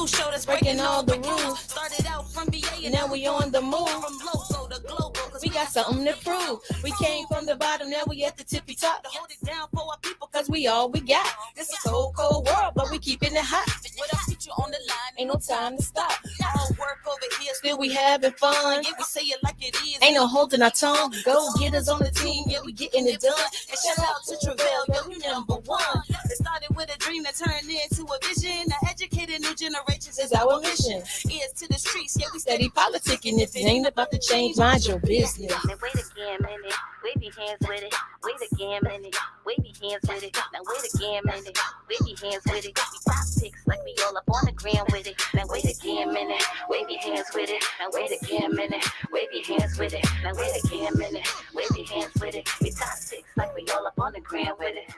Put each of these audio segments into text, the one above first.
show that's breaking all the rules. Started out from BA and now we on the move. From local to global, cause we got something to prove. We came from the bottom, now we at the tippy top. To hold it down for our people, cause we all we got. This a cold, cold world, but we keeping it hot. With our future on the line, ain't no time to stop. All work over here, still we having fun. Yeah, we say it like it is, ain't no holding our tongue. Go get us on the team, yeah, we getting it done. And shout out to Travell, yo, you number one. It started with a dream that turned into a vision. To educate new generations is our mission. Ears to the streets, yeah, we steady politicking. If it ain't about to change, mind your business. Now wait again, minute. Wave your hands with it. Wait again, minute. Wave your hands with it. Now wait again, minute. Wave your hands with it. We top pics like we all up on the gram with it. Now wait again, minute. Wave your hands with it. Now wait again, minute. Wave your hands with it. Now wait again, minute. Wave your hands with it. We top pics like we all up on the gram with it.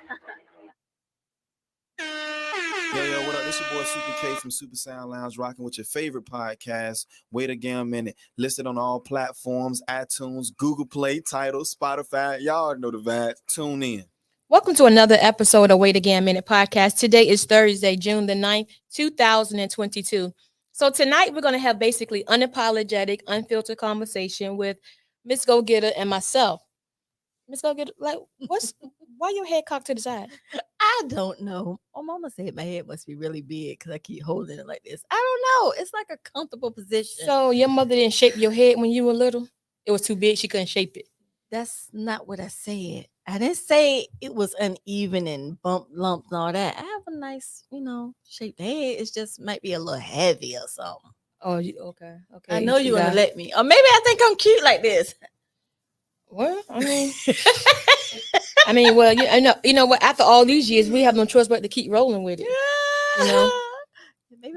Yo, what up? This your boy Super K from Super Sound Lounge, rocking with your favorite podcast, Wait Again a Minute, listed on all platforms, iTunes, Google Play, Tidal, Spotify. Y'all already know the vibe. Tune in. Welcome to another episode of Wait Again a Minute podcast. Today is Thursday, June the 9th, 2022. So tonight we're going to have basically unapologetic, unfiltered conversation with Miss Go Getter and myself. Miss Go Getter, like, why your head cocked to the side? I don't know. Oh, mama said my head must be really big because I keep holding it like this. I don't know. It's like a comfortable position. So your mother didn't shape your head when you were little? It was too big. She couldn't shape it. That's not what I said. I didn't say it was uneven and bump lumps and all that. I have a nice, shaped head. It's just might be a little heavy or something. Oh, okay. I know you want to let me. Or maybe I think I'm cute like this. Well, I mean, well, you know what? After all these years, we have no choice but to keep rolling with it.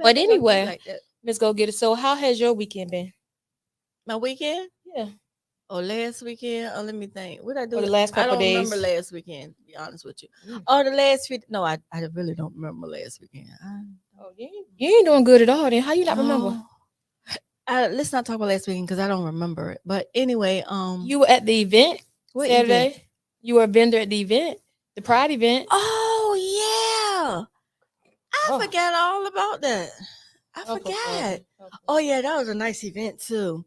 But anyway, like Miss Go Get It. So, how has your weekend been? My weekend? Yeah. Oh, last weekend? Oh, let me think. What I do? The last couple days. I don't remember last weekend, to be honest with you. Oh, the last week. No, I really don't remember last weekend. You ain't doing good at all then. How you not remember? Let's not talk about last weekend because I don't remember it. But anyway, you were at the event Saturday. Event? You were a vendor at the event, the Pride event. Oh yeah, I forgot all about that. I forgot. Okay. Oh yeah, that was a nice event too.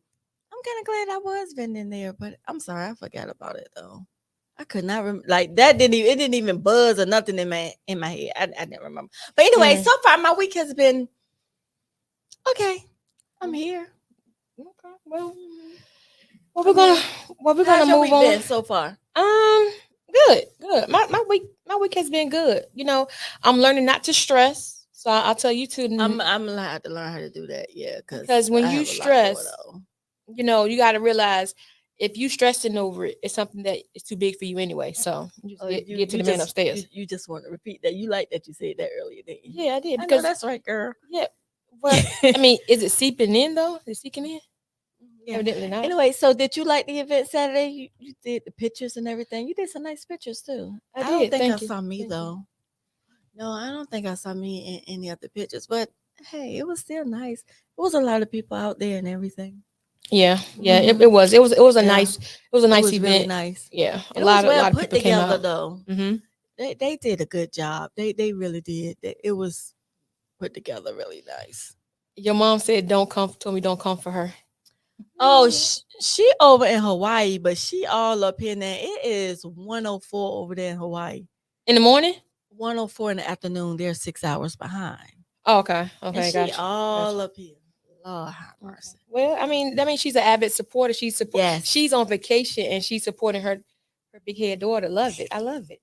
I'm kind of glad I was vending there, but I'm sorry I forgot about it though. I could not remember. Like that it didn't even buzz or nothing in my head. I didn't remember. But anyway, so far my week has been okay. I'm here. Okay. Well, we're gonna move on. Been so far? Good. My week has been good. I'm learning not to stress. So I'll tell you too. I'm gonna have to learn how to do that. Yeah, because when you stress, you got to realize if you stressing over it, it's something that is too big for you anyway. So get to the man upstairs. You just want to repeat that. You like that you said that earlier, didn't you? Yeah, I did. Because that's right, girl. Yeah. Well, I mean, is it seeping in though? Is it seeping in? Yeah. Evidently not. Anyway, so did you like the event Saturday? You did the pictures and everything. You did some nice pictures too. I don't think I saw me though. No, I don't think I saw me in any of the pictures. But hey, it was still nice. It was a lot of people out there and everything. Yeah. Mm-hmm. It was a nice event. Really nice. Yeah, a lot of put people together came out. Though. Mm-hmm. They did a good job. They really did. It was put together really nice. Your mom said, "Don't come for her." Oh, she over in Hawaii, but she all up here now. It is 1:04 over there in Hawaii. In the morning? 1:04 in the afternoon. They're 6 hours behind. Oh, okay. And gotcha. She all up here. Lord have mercy. Well, I mean, that means she's an avid supporter. Yes. She's on vacation and she's supporting her big head daughter. Love it. I love it.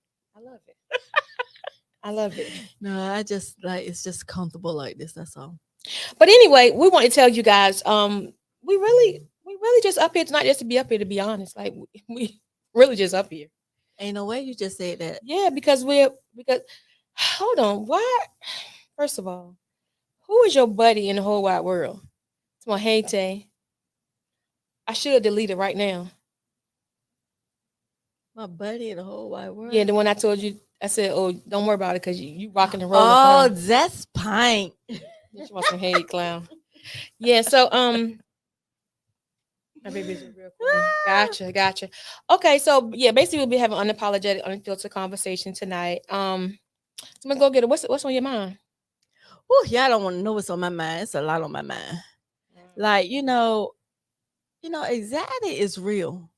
I love it. No, I just it's just comfortable like this. That's all. But anyway, we want to tell you guys, we really just up here tonight just to be up here, to be honest. Like we really just up here. Ain't no way you just said that. Yeah, because hold on, why? First of all, who is your buddy in the whole wide world? It's my hey Tay. I should delete it right now. My buddy in the whole wide world. Yeah, the one I told you. I said, "Oh, don't worry about it, because you rocking and rolling." Oh, that's Pint. You want some hate, clown? Yeah. So my baby's real cool. Gotcha. Okay, so yeah, basically we'll be having unapologetic, unfiltered conversation tonight. So I'm gonna go get it. What's on your mind? Whew, y'all don't want to know what's on my mind. It's a lot on my mind. Like, anxiety is real.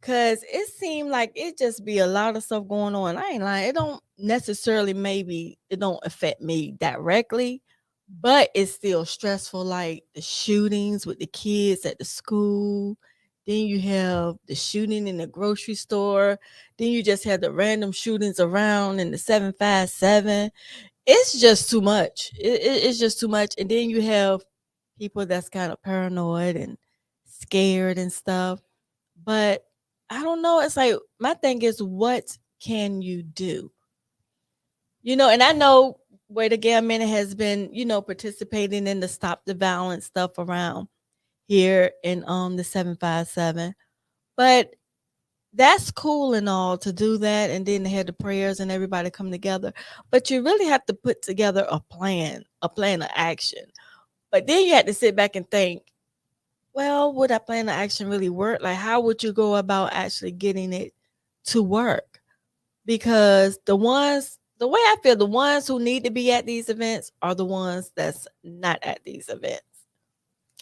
Cause it seemed like it just be a lot of stuff going on. I ain't lying. It don't necessarily, maybe it don't affect me directly, but it's still stressful. Like the shootings with the kids at the school. Then you have the shooting in the grocery store. Then you just have the random shootings around in the 757. It's just too much. It's just too much. And then you have people that's kind of paranoid and scared and stuff. But I don't know. It's like my thing is, what can you do? And I know Wait Again Minute has been, participating in the Stop the Violence stuff around here in the 757. But that's cool and all to do that, and then they had the prayers and everybody come together. But you really have to put together a plan of action. But then you have to sit back and think, well, would that plan of action really work? Like, how would you go about actually getting it to work? Because the way I feel, the ones who need to be at these events are the ones that's not at these events.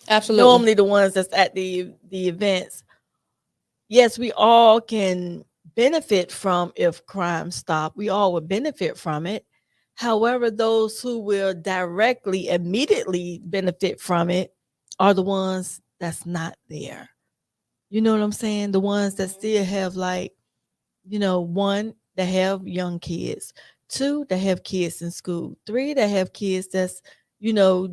Absolutely. Normally the ones that's at the events, yes, we all can benefit from if crime stop. We all would benefit from it. However, those who will directly, immediately benefit from it are the ones that's not there. You know what I'm saying? The ones that still have, like, one, that have young kids, two, that have kids in school, three, that have kids that's,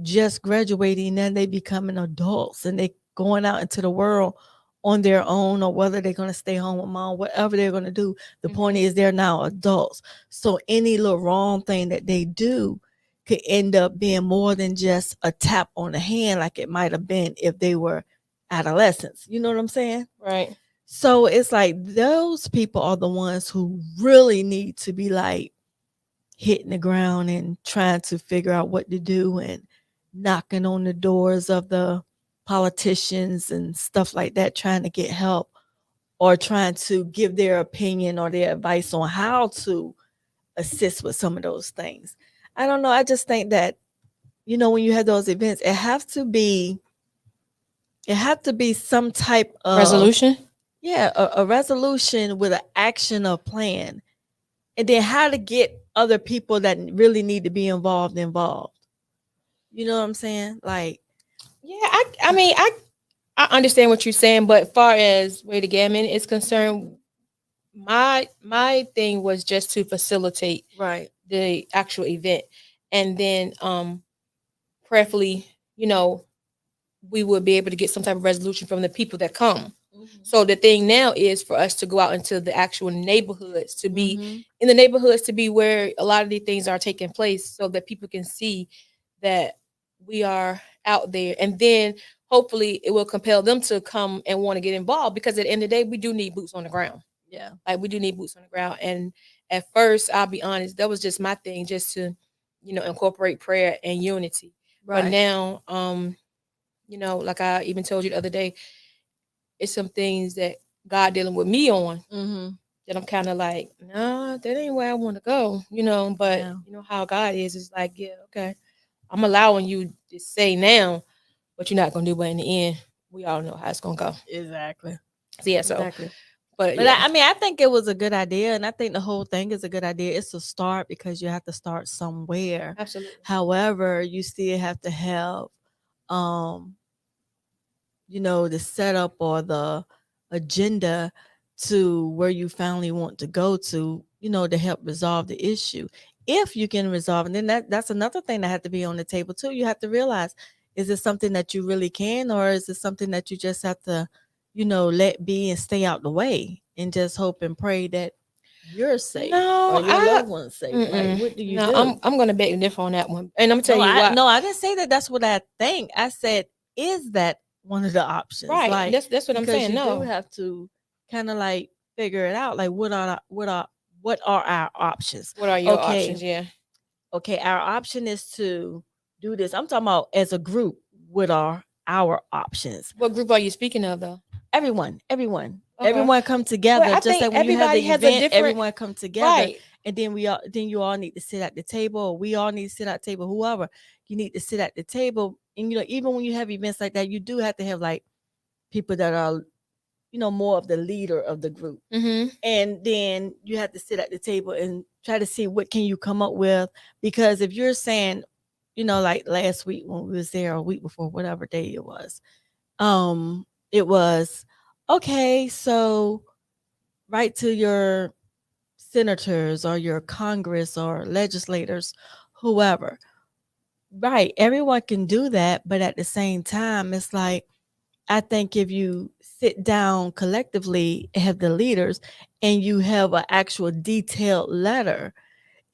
just graduating and they becoming adults and they going out into the world on their own, or whether they're going to stay home with mom, whatever they're going to do. The point is they're now adults. So any little wrong thing that they do could end up being more than just a tap on the hand, like it might have been if they were adolescents. You know what I'm saying? Right. So it's like those people are the ones who really need to be like hitting the ground and trying to figure out what to do and knocking on the doors of the politicians and stuff like that, trying to get help or trying to give their opinion or their advice on how to assist with some of those things. I don't know. I just think that, when you have those events, it has to be some type of Resolution. Yeah, a resolution with an action or plan. And then how to get other people that really need to be involved. You know what I'm saying? Like, yeah, I mean, I understand what you're saying, but far as Wait Again Minute is concerned, my thing was just to facilitate right. the actual event, and then prayerfully, we would be able to get some type of resolution from the people that come. So the thing now is for us to go out into the actual neighborhoods, to be in the neighborhoods, to be where a lot of these things are taking place, so that people can see that we are out there. And then hopefully it will compel them to come and want to get involved, because at the end of the day, we do need boots on the ground. Yeah. Like, we do need boots on the ground. And at first, I'll be honest, that was just my thing, just to, incorporate prayer and unity. Right. But now, like I even told you the other day, it's some things that God dealing with me on, that I'm kind of like, nah, that ain't where I want to go, but how God is like, yeah, okay, I'm allowing you to say now what you're not going to do, but in the end, we all know how it's going to go. Exactly. So, yeah, Exactly. But yeah. yeah. I think it was a good idea, and I think the whole thing is a good idea. It's a start, because you have to start somewhere. Absolutely. However, you still have to have the setup or the agenda to where you finally want to go to, to help resolve the issue. If you can resolve, and then that's another thing that had to be on the table too. You have to realize, is it something that you really can, or is it something that you just have to, let be and stay out the way and just hope and pray that you're safe or your loved one's safe? Like, what do you do? I'm gonna beg to differ on that one, and I'm telling you what. No, I didn't say that. That's what I think. I said, is that one of the options? Right. Like, that's what I'm saying. You do have to kind of like figure it out. Like, what are our options? What are your options? Yeah. Okay, our option is to do this. I'm talking about as a group. What are our options? What group are you speaking of, though? Everyone. Okay. Everyone come together. Well, just like when you have the event, everyone come together. Right. and then you all need to sit at the table, or we all need to sit at the table, whoever, you need to sit at the table. And even when you have events like that, you do have to have like people that are, more of the leader of the group. Mm-hmm. And then you have to sit at the table and try to see what can you come up with. Because if you're saying, like last week when we was there, or a week before, whatever day it was, okay, so write to your senators or your Congress or legislators, whoever. Right, everyone can do that, but at the same time, it's like, I think if you sit down collectively and have the leaders and you have an actual detailed letter,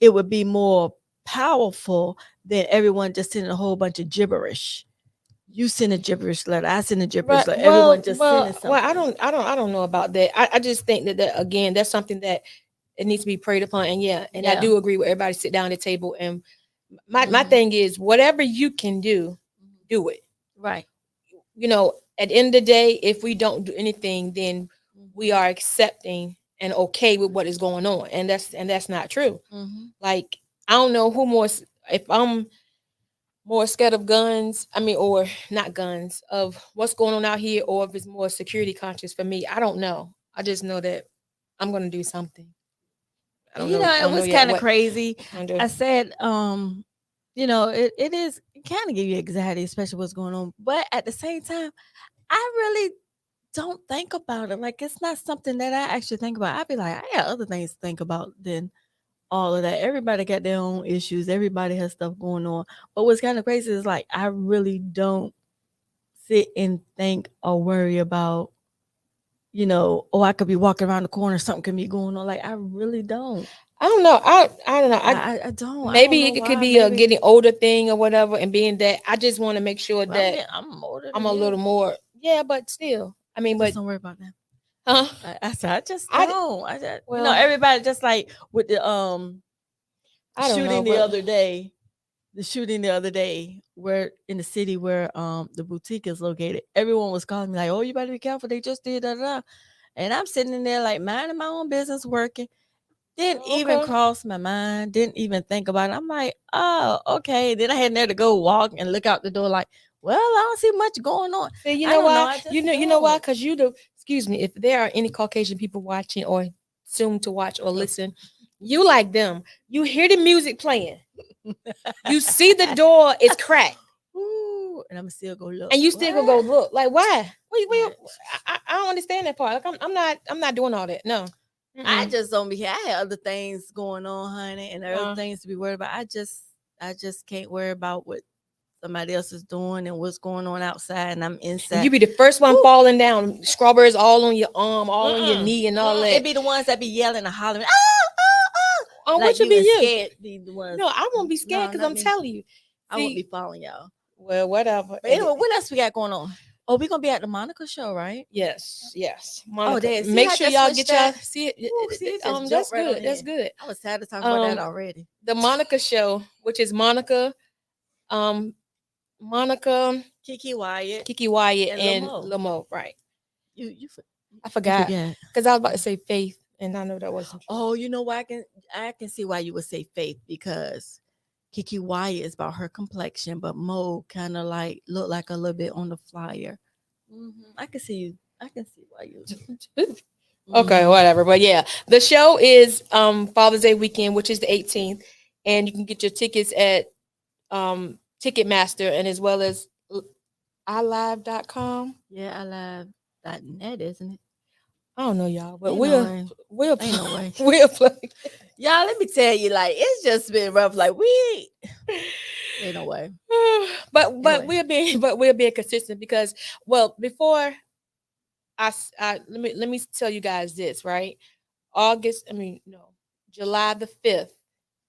it would be more powerful than everyone just sending a whole bunch of gibberish. You send a gibberish letter, I send a gibberish Right. letter, everyone just Well, sending something. I don't know about that. I just think that again, that's something that it needs to be prayed upon. And I Yeah. do agree with everybody sit down at the table. And my Mhm. thing is, whatever you can do it. Right. At the end of the day, if we don't do anything, then we are accepting and okay with what is going on, and that's not true. Mhm. Like, I don't know who more. If I'm more scared of guns, or not guns, of what's going on out here, or if it's more security conscious for me, I don't know. I just know that I'm gonna do something. I don't know. I It don't know was yet kind of what crazy. I'm gonna do. I said, it is kind of give you anxiety, especially what's going on. But at the same time, I really don't think about it. Like, it's not something that I actually think about. I'd be like, I got other things to think about than all of that. Everybody got their own issues. Everybody has stuff going on. But what's kind of crazy is, like, I really don't sit and think or worry about, I could be walking around the corner, something could be going on. Like, I really don't. I don't know. I don't know. I don't. Maybe I don't know it could why. be a Maybe getting older thing or whatever, and being that I just want to make sure well, that I'm older I'm than a you. little more. Yeah, but still, Just but don't worry about that. huh? I said I just I don't. I just, well, everybody just like with the I don't know, shooting the but other day. The shooting the other day, where in the city where the boutique is located, everyone was calling me like, "Oh, you better be careful. They just did that." And I'm sitting in there like minding my own business, working. Didn't even okay. cross my mind. Didn't even think about it. I'm like, oh, okay. Then I had nowhere to go walk and look out the door like, well, I don't see much going on. See, you I know don't know. why? I just You know why? don't. Because excuse me, if there are any Caucasian people watching or soon to watch or listen, you like them. You hear the music playing. You see the door is cracked, Ooh, and I'm still go look. and you still gonna go What? look. Like, why? Yeah. I don't understand that part. Like, I'm not doing all that. No. I Mm-mm. just don't be here. I had other things going on, honey, and there are other Uh, things to be worried about. I just can't worry about what somebody else is doing and what's going on outside, and I'm and inside. you be the first one Woo. falling down. Strawberries all on your arm, all on your Mm-mm. knee, and all Mm-mm. that. It be the ones that be yelling and hollering, oh, oh, oh, Oh, what like should you be and you? scared. Be the ones. No, I won't be scared No, because not I'm me. telling you. I won't be See, following y'all. well, whatever. But anyway, what else we got going on? Oh, we gonna be at the Monica show, right? Yes, Oh, Monica. there. See, Make I sure just y'all switched get y'all that. see it. Ooh, see, it just That's jumped right good. on That's in. good. I was tired of talking about that already. The Monica show, which is um, Monica, Kiki Wyatt Kiki Wyatt, and and Lamo. Lamo. Right. You I forgot forget. because I was about to say Faith, and I know that wasn't true. Oh, you know why I can see why you would say Faith, because Kiki Wyatt is about her complexion, but Mo kind of like look like a little bit on the flyer. I can see you. I can see why you. Okay, Mhm. whatever. But yeah, the show is Father's Day weekend, which is the 18th, and you can get your tickets at Ticketmaster and as well as iLive.com. Yeah, I love .net, isn't it? I don't know y'all, but Ain't no way. we'll Ain't no way. we'll play. Y'all, let me tell you, like, it's just been rough. Like, we ain't no way. but Anyway. we're being consistent because, well, before let me tell you guys this, right? July the 5th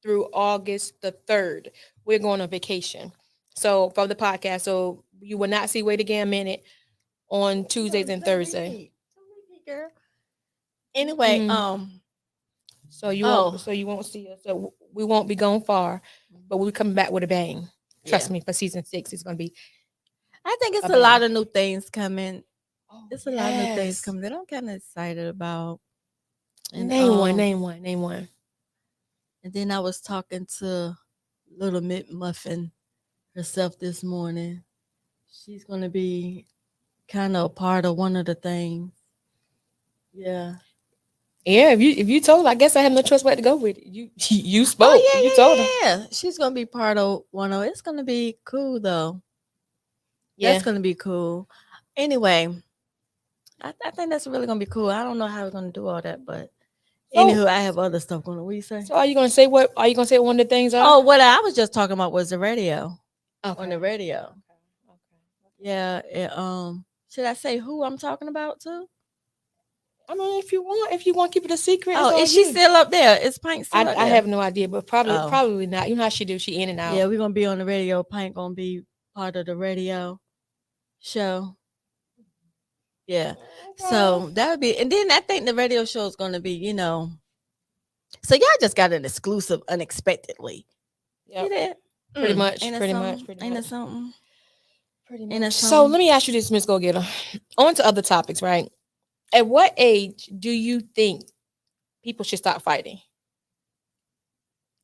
through August the 3rd, we're going on vacation. So from the podcast, so you will not see Wait Again Minute on Tuesdays and Thursday. Girl. Anyway, So oh, you won't see us. So we won't be going far, but we'll be coming back with a bang. Trust yeah. me, for season 6, it's gonna be I think it's a a lot bang. of new things coming. Oh, It's a lot of new things yes. coming that I'm kind of excited about. And Name one. And then I was talking to Little McMuffin herself this morning. She's gonna be kind of a part of one of the things. Yeah. Yeah, if you told, I guess I have no choice but to go with it. You spoke. Oh You told her. yeah. She's gonna be part of one of. It's gonna be cool though. Yeah. That's gonna be cool. Anyway, I think that's really gonna be cool. I don't know how we're gonna do all that, but So- anywho, I have other stuff going on. What you say? So are you gonna say what? Are you gonna say what one of the things are? Oh, what I was just talking about was the radio. Okay. On the radio. Yeah. Should I say who I'm talking about too? I mean, if you want to keep it a secret. Oh, it's is on she you. still up there? Is Pink still up there? I have no idea, but probably Oh. probably not. You know how she do? She in and out. Yeah, we're gonna be on the radio. Pink gonna be part of the radio show. Yeah. So that would be, and then I think the radio show is gonna be, So y'all just got an exclusive unexpectedly. Yep. See that? Pretty much. Ain't it Pretty something? much. Pretty Ain't much. it something? Pretty Ain't it much. So something? let me ask you this, Miss Go Getter. On to other topics, right? At what age do you think people should stop fighting?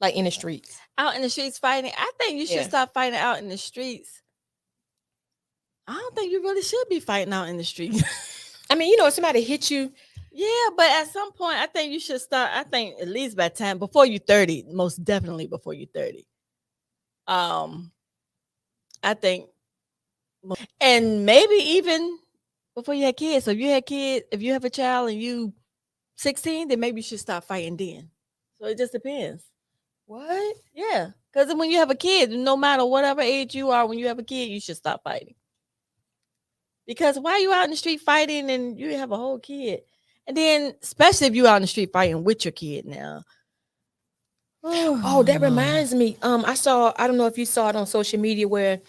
Like in the streets. Out in the streets fighting. I think you should Yeah. stop fighting out in the streets. I don't think you really should be fighting out in the streets. I mean, if somebody hit you. Yeah, but at some point, I think you should start. I think at least by time before you 30, most definitely before you 30. I think, and maybe even before you had kids. So if you had kids, if you have a child and you 16, then maybe you should start fighting then. So it just depends. What? Yeah, because when you have a kid, no matter whatever age you are, when you have a kid, you should stop fighting. Because why are you out in the street fighting and you have a whole kid? And then, especially if you're out in the street fighting with your kid now. Oh, that reminds me. I don't know if you saw it on social media where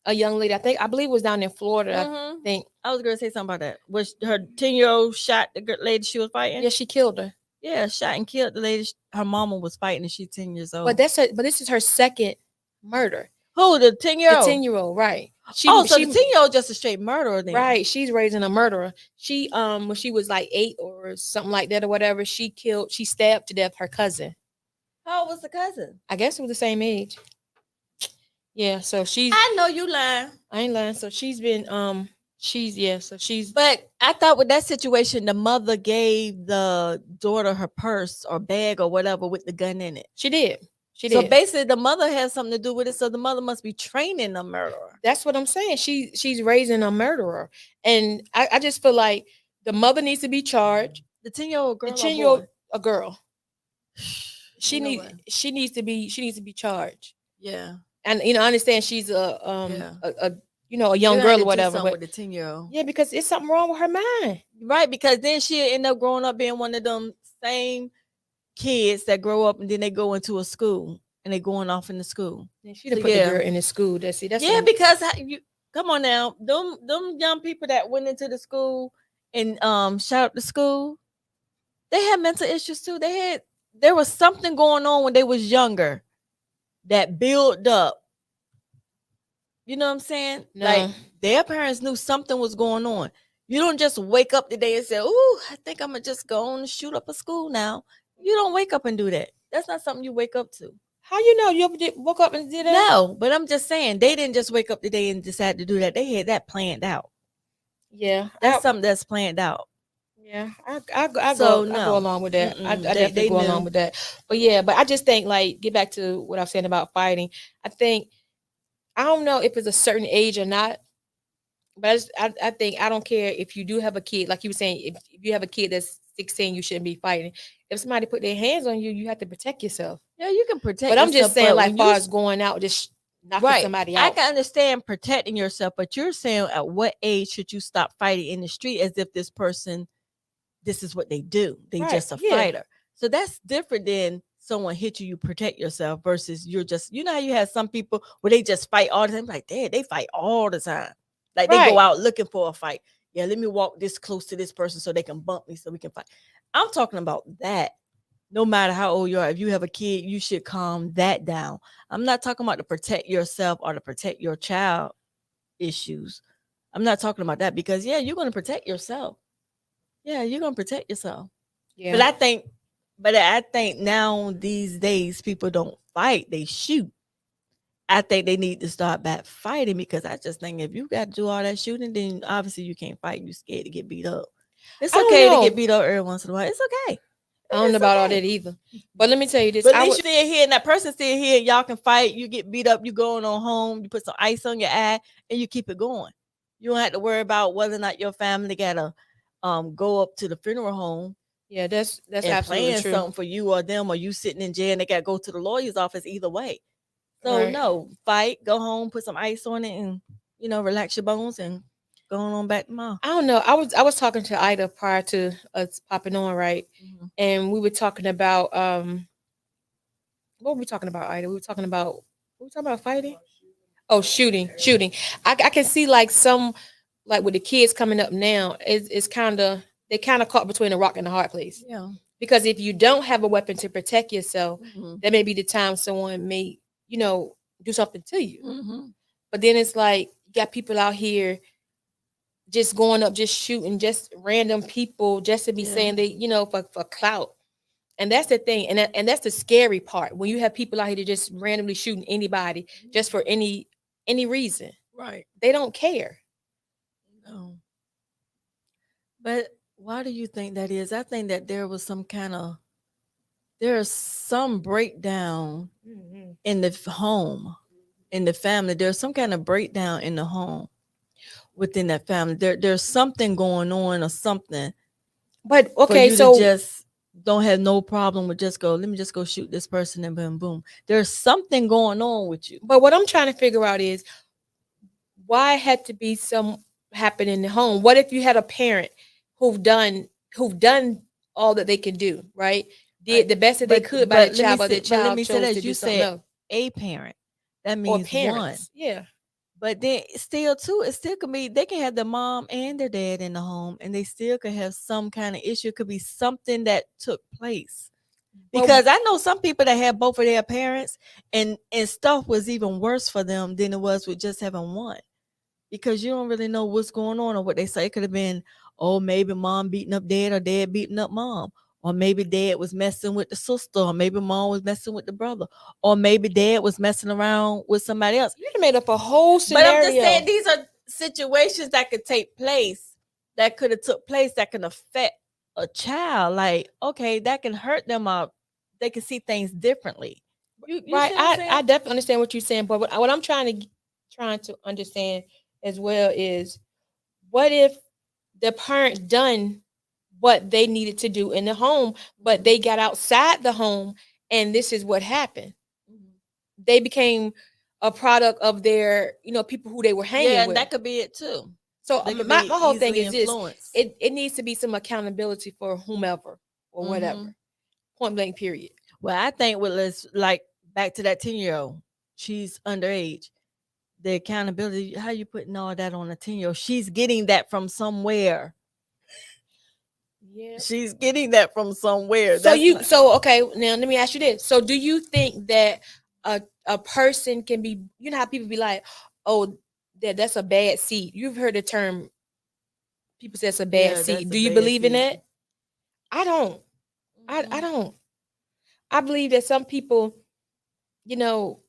a young lady, I believe it was down in Florida. I think. I was going to say something about that. Was her 10-year-old shot the lady she was fighting? Yeah, she killed her. Yeah, shot and killed the lady. Her mama was fighting and she's 10 years old. But this is her second murder. Who, the 10-year-old? The 10-year-old, right. So the 10-year-old just a straight murderer then. Right. She's raising a murderer. She when she was like 8 or something like that or whatever, she stabbed to death her cousin. How old was the cousin? I guess it was the same age. Yeah, so she's I know you lying. I ain't lying. So she's been But I thought with that situation, the mother gave the daughter her purse or bag or whatever with the gun in it. She did. So basically, the mother has something to do with it. So the mother must be training a murderer. That's what I'm saying. She's raising a murderer, and I just feel like the mother needs to be charged. The 10-year-old girl. The 10-year-old a girl. She You know needs to be charged. Yeah. And I understand she's a young girl or whatever. But with the 10-year-old. Yeah, because it's something wrong with her mind. Right, because then she'll end up growing up being one of them same kids that grow up and then they go into a school and they going off in the school. And she done put the girl in the school. That's yeah, because you come on now, them young people that went into the school and shot up the school, they had mental issues too. There was something going on when they was younger that built up. You know what I'm saying? No. Like their parents knew something was going on. You don't just wake up today and say, "Ooh, I think I'm gonna just go on and shoot up a school now." You don't wake up and do that. That's not something you wake up to. How you know? You ever woke up and did that? No, but I'm just saying they didn't just wake up today and decide to do that. They had that planned out. Yeah, that's something that's planned out. Yeah, I go along with that. I definitely go along with that. But yeah, but I just think like get back to what I was saying about fighting. I don't know if it's a certain age or not, but I think I don't care if you do have a kid. Like you were saying, if you have a kid that's 16, you shouldn't be fighting. If somebody put their hands on you, you have to protect yourself. Yeah, you can protect. But I'm just saying, like, far as going out, just knocking somebody out. I can understand protecting yourself, but you're saying at what age should you stop fighting in the street as if this person, this is what they do. They just a fighter. So that's different than someone hit you, you protect yourself versus you're just, how you have some people where they just fight all the time. Like, Dad, they fight all the time. Like they go out looking for a fight. Yeah, let me walk this close to this person so they can bump me so we can fight. I'm talking about that. No matter how old you are, if you have a kid, you should calm that down. I'm not talking about to protect yourself or to protect your child issues. I'm not talking about that because, you're going to protect yourself. Yeah, you're going to protect yourself. Yeah. But I think But I think now these days people don't fight, they shoot. I think they need to start back fighting because I just think if you got to do all that shooting, then obviously you can't fight. You scared to get beat up. It's I don't okay to know. get beat up every once in a while. It's okay. I don't know It's about all okay. that either. But let me tell you this. But at I least would, you still here and that person still here. Y'all can fight. You get beat up. You going on home. You put some ice on your eye and you keep it going. You don't have to worry about whether or not your family gotta go up to the funeral home yeah, that's and absolutely plan true. something for you or them, or you sitting in jail and they gotta go to the lawyer's office either way. So Right. no, fight, go home, put some ice on it, and relax your bones and going on back tomorrow. I don't know. I was talking to Ida prior to us popping on, right? Mhm. And we were talking about what were we talking about, Ida? We were talking about fighting. Oh, shooting. I can see like some like with the kids coming up now, it's kind of they kind of caught between a rock and a hard place. Yeah. Because if you don't have a weapon to protect yourself, Mhm. that may be the time someone may, do something to you. Mhm. But then it's like you got people out here just going up, just shooting, just random people, just to be Yeah. saying they, for clout. And that's the thing, and that's the scary part when you have people out here that just randomly shooting anybody just for any reason. Right. They don't care. No. But why do you think that is? I think that there's some breakdown in the home, in the family. There's some kind of breakdown in the home within that family. There's something going on or something But for okay, you to so just don't have no problem with just go, let me just go shoot this person and boom, boom. There's something going on with you. but what I'm trying to figure out is why had to be some happen in the home. What if you had a parent who've done who've done all that they can do, right? Did the best that they could by their child, but their Let child me say chose to that do you something said else. a parent. That Or means one. parents. Yeah. But then still too, it still could be they can have the mom and their dad in the home and they still could have some kind of issue. It could be something that took place. Well, Because I know some people that had both of their parents and stuff was even worse for them than it was with just having one. Because you don't really know what's going on or what they say. It could have been, oh, maybe mom beating up dad or dad beating up mom. Or maybe dad was messing with the sister, or maybe mom was messing with the brother, or maybe dad was messing around with somebody else. you done made up a whole But I'm scenario. just saying these are situations that could take place, that could have took place, that can affect a child. Like, okay, that can hurt them up. They can see things differently. You Right. see what I'm saying? I definitely understand what you're saying, but what I'm trying to understand as well is what if the parent done what they needed to do in the home, but they got outside the home and this is what happened. They became a product of their, people who they were hanging Yeah, and with. that could be it too. So They could my be whole thing easily is this: influenced. it needs to be some accountability for whomever or whatever. Point blank. Period. Well, I think with let's like back to that 10-year-old, she's underage. The accountability, how you putting all that on a 10-year-old? She's getting that from somewhere. Yeah. She's getting that from somewhere. So That's not, so okay, now let me ask you this. So do you think that a person can be, you know how people be like, oh, that's a bad seed. You've heard the term, people say it's a bad yeah, seed. that's a Do you bad believe in seed. that? I don't. I Mhm. don't. I believe that some people, you know,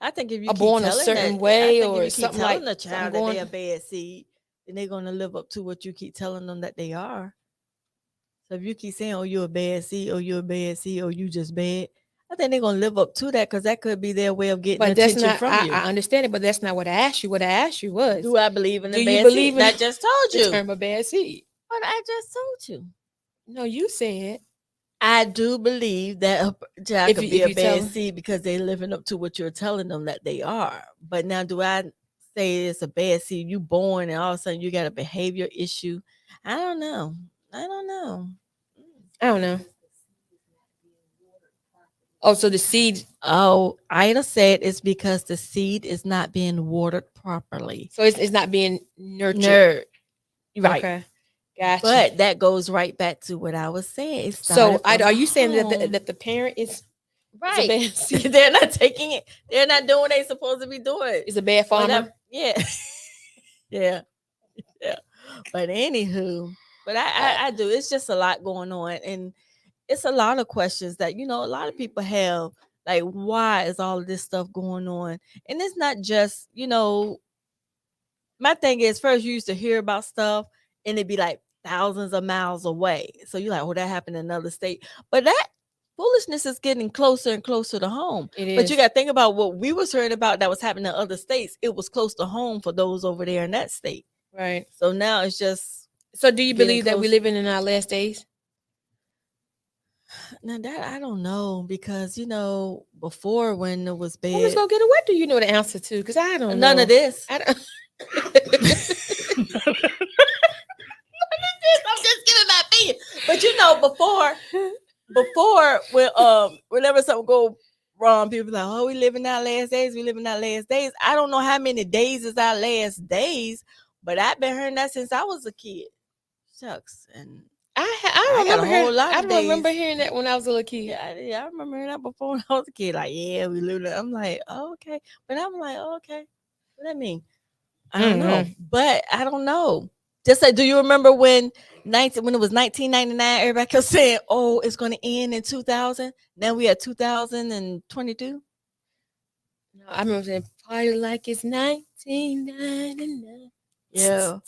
I think if you are keep born a telling certain that, I way think if or you keep something like telling the something child that going. they're a bad seed, then they're gonna live up to what you keep telling them that they are. So if you keep saying, "Oh, you're a bad seed," or "You're a bad seed," or "You just bad," I think they're gonna live up to that because that could be their way of getting But that's attention not. from you. I understand it, but that's not what I asked you. What I asked you was, Do I believe in the do you bad seed? believe in I just told the you. term a bad seed? But I just told you. No, you said I do believe that a child could be if a you tell bad them. seed because they're living up to what you're telling them that they are. But now, do I say it's a bad seed? You born and all of a sudden you got a behavior issue? I don't know. I don't know. I don't know. Oh, so the seed. Oh, Ida said it's because the seed is not being watered properly. So it's not being nurtured. Nerd. Right. Okay, gotcha. But that goes right back to what I was saying. It So started from are you saying that home. that the parent is a Right. bad seed? They're not taking it. They're not doing what they're supposed to be doing. Is a bad Well, farmer? yeah. Yeah. Yeah. But anywho, but I do. It's just a lot going on. And it's a lot of questions that a lot of people have. Like, why is all of this stuff going on? And it's not just my thing is, first you used to hear about stuff and it'd be like thousands of miles away. So you're like, oh, that happened in another state. But that foolishness is getting closer and closer to home. It But you is. got to think about what we was hearing about that was happening in other states. It was close to home for those over there in that state. Right. So now it's just So do you getting believe that we're closer. living in our last days? Now that I don't know, because before, when it was Well, Miss bad, Go Getter, what do you know the answer to? Because I don't none know. of this. I don't. I'm just giving my opinion. But before when whenever something go wrong, people like, oh, we live in our last days. We live in our last days. I don't know how many days is our last days, but I've been hearing that since I was a kid. Shucks, and I I got a remember whole hearing. lot I of remember days. hearing that when I was a little kid. Yeah, I remember hearing that before when I was a kid. Like, yeah, we live. I'm like, oh, okay, but I'm like, oh, okay, what that mean? I don't know, but I don't know. Just say, do you remember when it was 1999? Everybody kept saying, "Oh, it's going to end in 2000." Now we are 2022. No, I remember saying party like it's 1999. Yeah,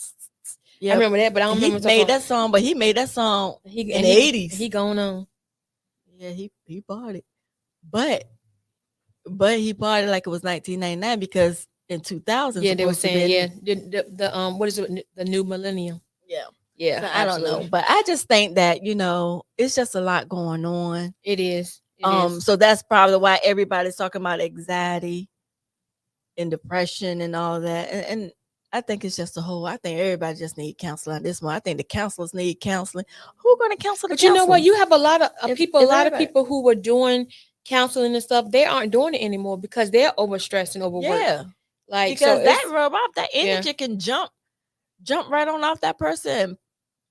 yeah. I remember that, but I don't He remember made that song, but he made that song in the 80s. He going on. Yeah, he bought it, but he bought it like it was 1999 because in 2000, Yeah, they were saying the what is it, the new millennium? yeah. Yeah, So I don't know, but I just think that it's just a lot going on. It is. It is. So that's probably why everybody's talking about anxiety and depression and all that. And I think it's just I think everybody just need counseling on this one. I think the counselors need counseling. Who's going to counsel the But you know what? counselors? You have a lot of people. A lot of everybody- people who were doing counseling and stuff. They aren't doing it anymore because they're overstressed and overworked. Yeah, like because so that rub off, that energy can jump right on off that person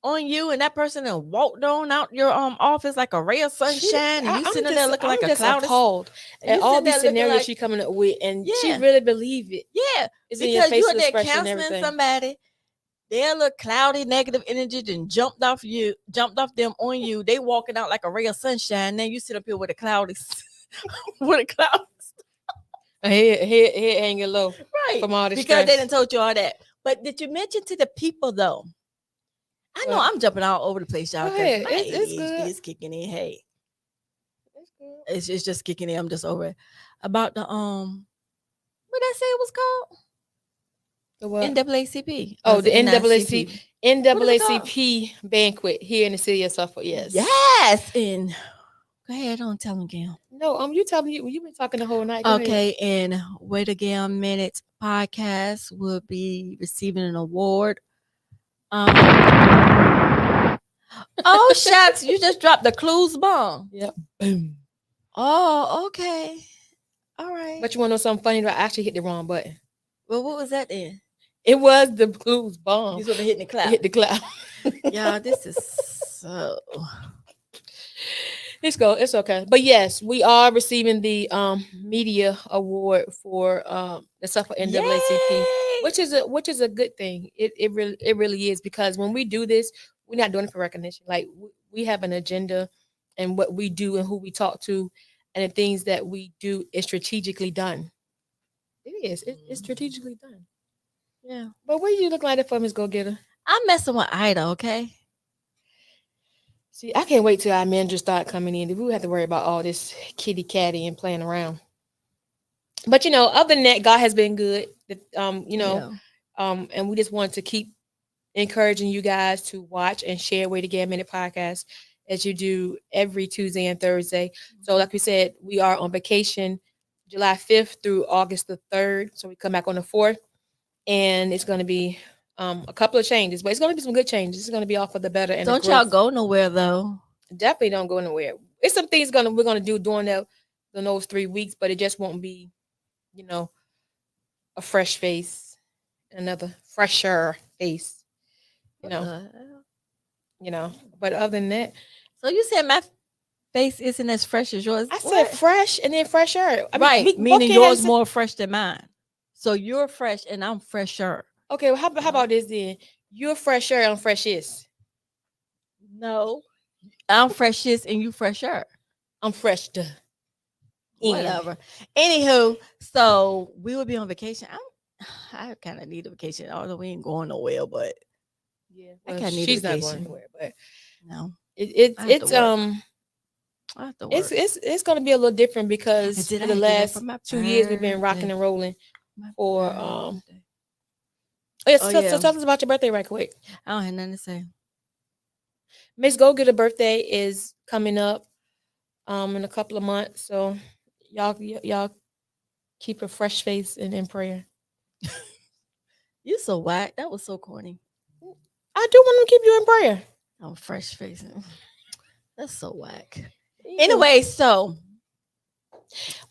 on you, and that person and walked on out your office like a ray of sunshine, and you sitting there looking like a cloud. Appalled at all these scenarios she coming up with, and she really believe it. Yeah, it's because you're there counseling somebody, their little cloudy negative energy then jumped off them on you. They walking out like a ray of sunshine. Then you sit up here with a cloudy, with a cloud. Head hanging low, right? From all this because stress. they didn't told you all that. But did you mention to the people though? I know I'm jumping all over the place, y'all. It's good. It's kicking in. Hey, it's good. It's just kicking in. I'm just over it. About the what I say it was called? The what? NAACP. Oh, the NAACP banquet here in the city of Suffolk. Yes. Yes. And go ahead, don't tell them again. No, you tell me you've been talking the whole night. Go ahead. And Wait Again Minutes podcast will be receiving an award. Oh shucks, you just dropped the clues bomb. Yep. Boom. Oh, okay. All right. But you want to know something funny? I actually hit the wrong button. Well, what was that then? It was the clues bomb. You supposed to hit the cloud. Hit the cloud. Yeah, this is so. It's okay. But yes, we are receiving the media award for the Suffolk NAACP, Yay! which is a good thing. It really is, because when we do this, we're not doing it for recognition. Like we have an agenda, and what we do and who we talk to, and the things that we do is strategically done. It is. It's strategically done. Yeah. But what do you look like that for, Miss Go Getter? I'm messing with Ida, okay? See, I can't wait till our managers start coming in. We will have to worry about all this kitty catty and playing around. But other than that, God has been good. And we just want to keep encouraging you guys to watch and share Wait Again Minute podcast as you do every Tuesday and Thursday. So like we said, we are on vacation July 5th through August the 3rd. So we come back on the 4th, and it's going to be a couple of changes, but it's going to be some good changes. It's going to be all for the better. And don't y'all go nowhere though. Definitely don't go nowhere. It's some things we're going to do during those 3 weeks, but it just won't be, a fresh face, another fresher face, But other than that. So you said my face isn't as fresh as yours? I said fresh and then fresher. Right, meaning yours more fresh than mine. So you're fresh and I'm fresher. Okay, well, how about this then? You're fresher and I'm freshest. No, I'm freshest and you fresher. I'm fresh to Whatever. Anywho, so we will be on vacation. I kind of need a vacation, although we ain't going nowhere, but Yeah, I well, kind of need a she's not going vacation. anywhere, but No, it's I have to it's work. I have to work. it's gonna be a little different because did for I the do that for last my 2 years we've been rocking birthday. and rolling My for birthday. oh yes, Oh so, yeah, tell us about your birthday right quick. I don't have nothing to say. Miss Go Get a birthday is coming up in a couple of months, so y'all keep a fresh face and in prayer. You so whack. That was so corny. I do want to keep you in prayer. I'm fresh facing. That's so whack. You can- Anyway, so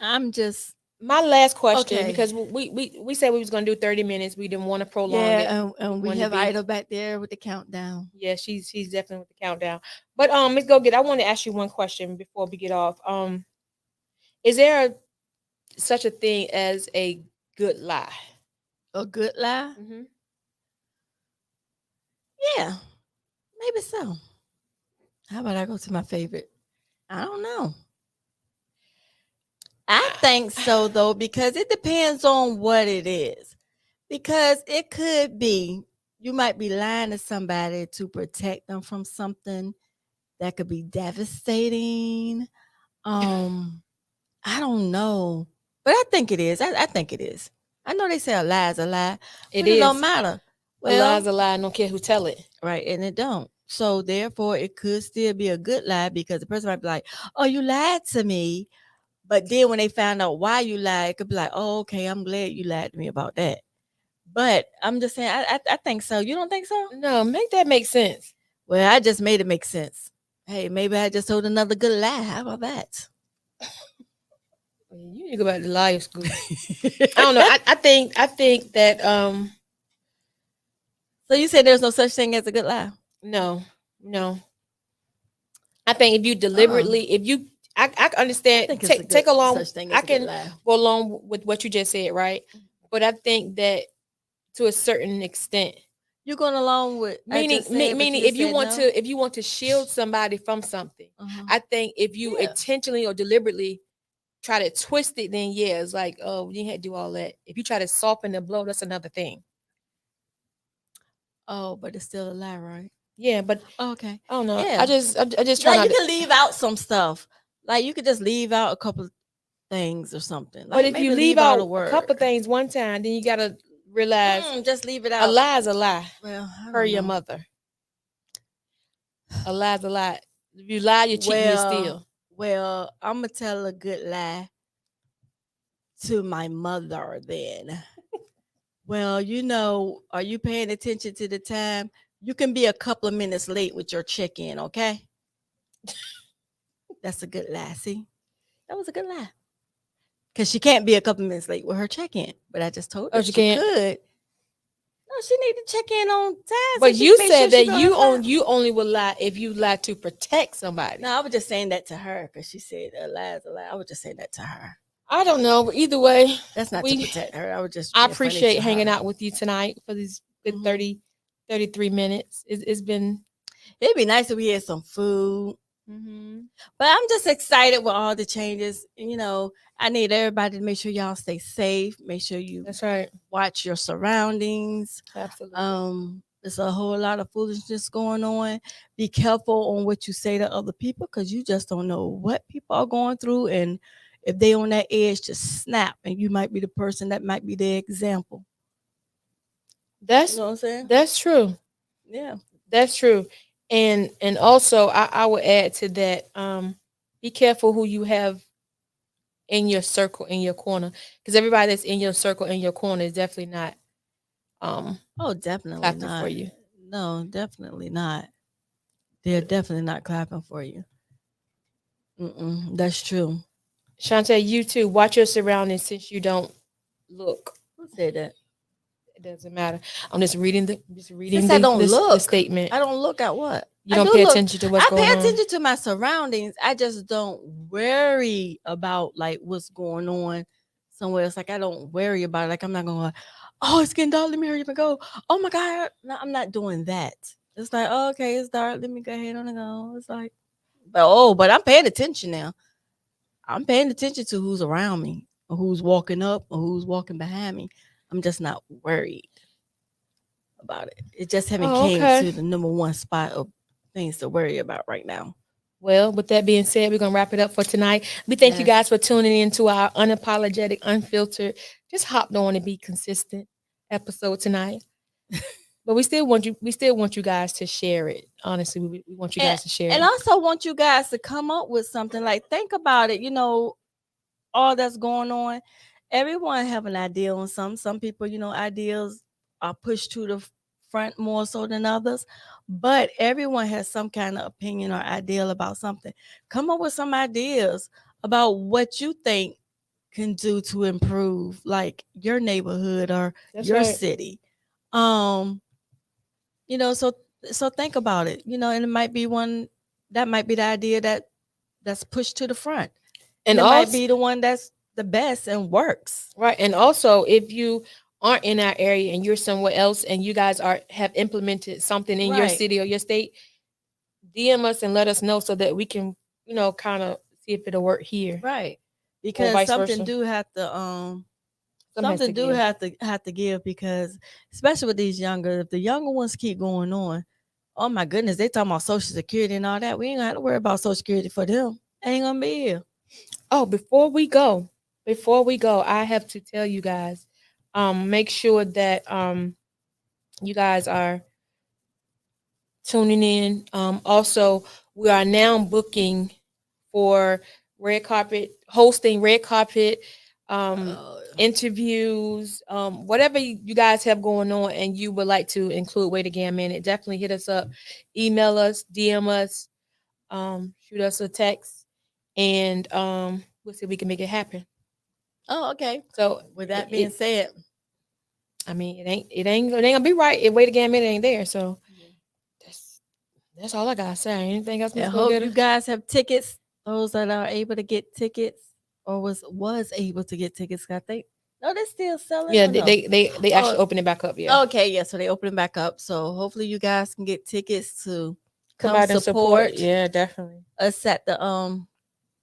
I'm just my last question, Okay. because we said we was gonna do 30 minutes. We didn't want to prolong it. yeah, and we wanted to have be- Idol back there with the countdown. Yeah, she's definitely with the countdown. But Miss Go Get, I want to ask you one question before we get off. Is there such a thing as a good lie? A good lie? Mm-hmm. Yeah, maybe so. How about I go to my favorite? I don't know. I think so though, because it depends on what it is. Because it could be you might be lying to somebody to protect them from something that could be devastating. I don't know, but I think it is. I think it is. I know they say a lie is a lie, It but it don't is. matter. A lie's a lie. I don't care who tell it. Right, and it don't. So therefore, it could still be a good lie because the person might be like, "Oh, you lied to me," but then when they found out why you lied, it could be like, "Oh, okay, I'm glad you lied to me about that." But I'm just saying, I think so. You don't think so? No, make that make sense. Well, I just made it make sense. Hey, maybe I just told another good lie. How about that? You need to go back to liar school. I don't know. I think that So you say there's no such thing as a good lie? no. I think if you deliberately, if you I understand think it's a good take along such thing as I a good can lie. go along with what you just said, right? But I think that to a certain extent, You're going along with meaning if you want to shield somebody from something, I think if you Yeah. intentionally or deliberately try to twist it, then yeah, it's like, oh, you had to do all that. If you try to soften the blow, that's another thing. Oh, but it's still a lie, right? Yeah, but Okay. I don't know. Yeah. I just try Like not you to. can leave out some stuff. Like you could just leave out a couple things or something. But Like if you maybe leave out out a a word. couple things one time, then you gotta realize Just leave it a out. lie is a lie. Well, I Per don't your know. mother, a lie is a lie. If you lie, you cheat, you steal. Well, I'm gonna tell a good lie to my mother then. Well, are you paying attention to the time? You can be a couple of minutes late with your check-in, okay? That's a good lie. See, that was a good lie. Because she can't be a couple minutes late with her check-in. But I just told her she she can't? could. No, she need to check in on time. so But she you can make said sure that she be on time. you only will lie if you lie to protect somebody. No, I was just saying that to her because she said a lie is a lie. I was just saying that to her. I don't know, but either way, That's not to protect her. I was just. I being funny appreciate to hanging her. out with you tonight for these good Mhm. 30, 33 minutes. It's been. It'd be nice if we had some food. But I'm just excited with all the changes. I need everybody to make sure y'all stay safe. Make sure you That's right. watch your surroundings. Absolutely. There's a whole lot of foolishness going on. Be careful on what you say to other people because you just don't know what people are going through. And if they on that edge, just snap. And you might be the person that might be their example. That's You know what I'm saying? That's true. Yeah. That's true. And also I would add to that, be careful who you have in your circle, in your corner. Because everybody that's in your circle, in your corner is definitely not Oh, definitely clapping not. for you. No, definitely not. They're definitely not clapping for you. That's true. Shantae, you too. Watch your surroundings since you don't look. Who said that? It doesn't matter. I'm just reading Since I don't the look, statement. I don't look at what? You I don't do pay look. attention to what's I going pay on. attention to my surroundings. I just don't worry about like what's going on somewhere else. Like I don't worry about it. Like I'm not going, oh, it's getting dark. Let me hurry up and go. Oh my God. No, I'm not doing that. It's like, oh, okay, it's dark. Let me go ahead on and go. It's like, But I'm paying attention now. I'm paying attention to who's around me, or who's walking up, or who's walking behind me. I'm just not worried about it. It just haven't came to the number one spot of things to worry about right now. Well, with that being said, we're gonna wrap it up for tonight. We thank you guys for tuning in to our unapologetic, unfiltered, just hopped on to be consistent episode tonight. But we still want you guys to share it. Honestly, we want you guys to share and it. also want you guys to come up with something. Like, think about it, all that's going on. Everyone have an idea on some people, ideas are pushed to the front more so than others, but everyone has some kind of opinion or ideal about something. Come up with some ideas about what you think can do to improve, like, your neighborhood or your city. So think about it, and it might be one that might be the idea that's pushed to the front, and it might be the one that's the best and works. Right. And also, if you aren't in our area and you're somewhere else and you guys have implemented something in your city or your state, DM us and let us know so that we can, kind of see if it'll work here. Right. Because something do have to have to give, because especially with these if the younger ones keep going on, oh my goodness, they talking about Social Security and all that. We ain't gonna have to worry about Social Security for them. They ain't gonna be here. Oh, before we go, I have to tell you guys, make sure that you guys are tuning in. Also, we are now booking for hosting red carpet interviews, whatever you guys have going on and you would like to include Wait Again Minute, definitely hit us up, email us, DM us, shoot us a text, and we'll see if we can make it happen. Oh, okay. So with that being said, I mean, it ain't gonna be right if Wait Again Minute ain't there. So that's all I gotta say. Anything else? I hope you guys have tickets. Those that are able to get tickets or was able to get tickets. I think they're still selling. Yeah, they actually open it back up. Yeah. Okay, yeah. So they open it back up. So hopefully you guys can get tickets to come out and support. Yeah, definitely. Us at the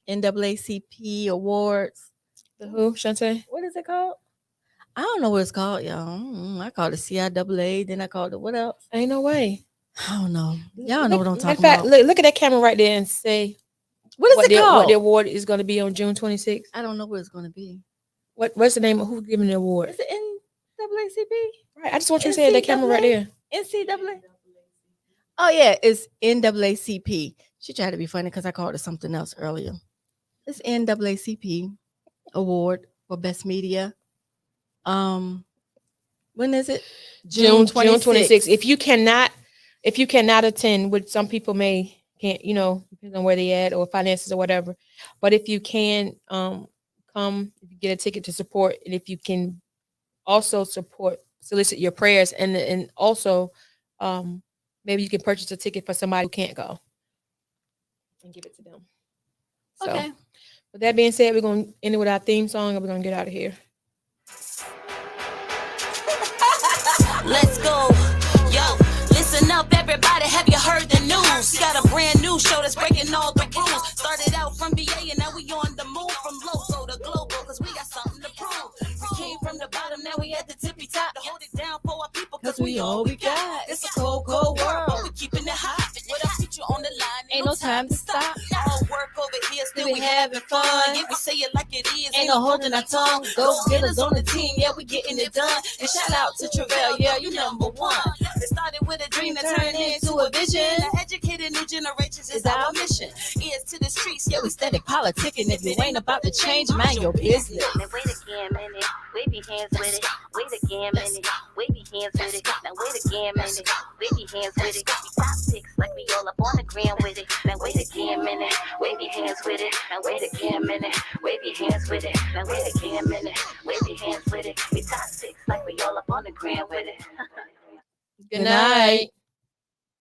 NAACP awards. The who, Shantae? What is it called? I don't know what it's called, y'all. I called it CIAA. Then I called it what else? Ain't no way. I don't know. Y'all know what I'm talking about. Look at that camera right there and say what it called? What the award is going to be on June 26th. I don't know what it's going to be. What's the name of who's giving the award? Is it NAACP? Right. I just want you to say that camera right there. NCAA. Oh yeah, it's NAACP. She tried to be funny because I called it something else earlier. It's NAACP award for best media. When is it? June 26th. If you cannot attend, which some people can't, depending on where they at or finances or whatever. But if you can come, if you get a ticket to support, and if you can also solicit your prayers, and also maybe you can purchase a ticket for somebody who can't go and give it to them. So, okay. With that being said, we're going to end it with our theme song and we're going to get out of here. Let's go. Yo, listen up, everybody. Have you heard the news? Got a brand new show that's breaking all the rules. Started out from BA and now we on the move. From local to global, cause we got something to prove. We came from the bottom, now we at the tippy top. To hold it down for our people, cause we all we got. It's a cold, cold world, but we keeping it hot. With our future on the line, ain't no time to stop. All work over here, still we having fun. Yeah, we say it like it is, ain't no holding our tongue. Go get us on the team, yeah, we getting it done. And shout out to Travell, yeah, you number one. It started with a dream that turned into a vision. To educate new generations is our mission. Ears to the streets, yeah, we steady politicking. If you ain't about to change, mind your business. Now wait again, minute. Wave your hands with it. Wait again, minute. Wave your hands with it. Now wait again, minute. Wave your hands with it. We top picks like we all up on the gram with it. Now wait again, minute. Wave your hands with it. Now wait again, minute. Wave your hands with it. Now wait again, minute. Wave your hands with it. We top picks like we all up on the gram with it. Good night.